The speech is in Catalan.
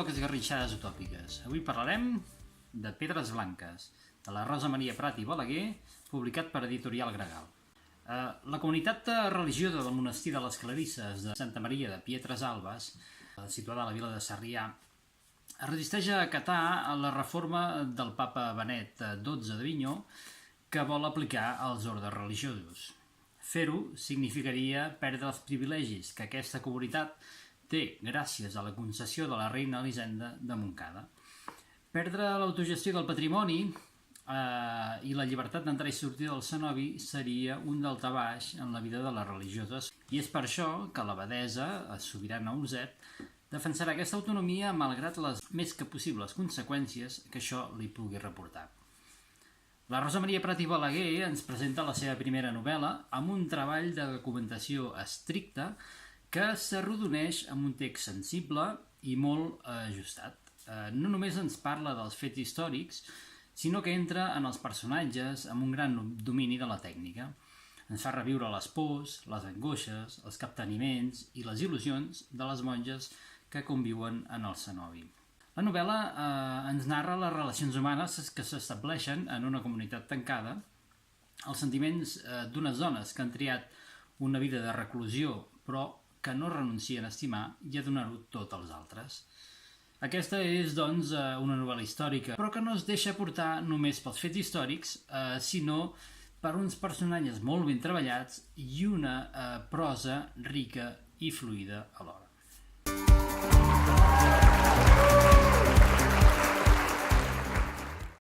bloc Esgarrinxades utòpiques. Avui parlarem de Pedres Blanques, de la Rosa Maria Prat i Balaguer, publicat per Editorial Gregal. La comunitat religiosa del monestir de les Clarisses de Santa Maria de Pietrasalbes, situada a la vila de Sarrià, es resisteix a acatar la reforma del papa Benet XII d'Avinyó que vol aplicar als ordes religiosos. Fer-ho significaria perdre els privilegis que aquesta comunitat té gràcies a la concessió de la reina Elisenda de Montcada. Perdre l'autogestió del patrimoni i la llibertat d'entrar i sortir del cenobi seria un daltabaix en la vida de les religioses. I és per això que l'abadessa, Sobirana Uset, defensarà aquesta autonomia malgrat les més que possibles conseqüències que això li pugui reportar. La Rosa Maria Prat i Balaguer ens presenta la seva primera novel·la amb un treball de documentació estricta que s'arrodoneix amb un text sensible i molt ajustat. No només ens parla dels fets històrics, sinó que entra en els personatges amb un gran domini de la tècnica. Ens fa reviure les pors, les angoixes, els capteniments i les il·lusions de les monges que conviuen en el cenobi. La novel·la ens narra les relacions humanes que s'estableixen en una comunitat tancada, els sentiments d'unes dones que han triat una vida de reclusió, però que no renuncien a estimar i a donar-ho tot als altres. Aquesta és, doncs, una novel·la històrica, però que no es deixa portar només pels fets històrics, sinó per uns personatges molt ben treballats i una prosa rica i fluida alhora.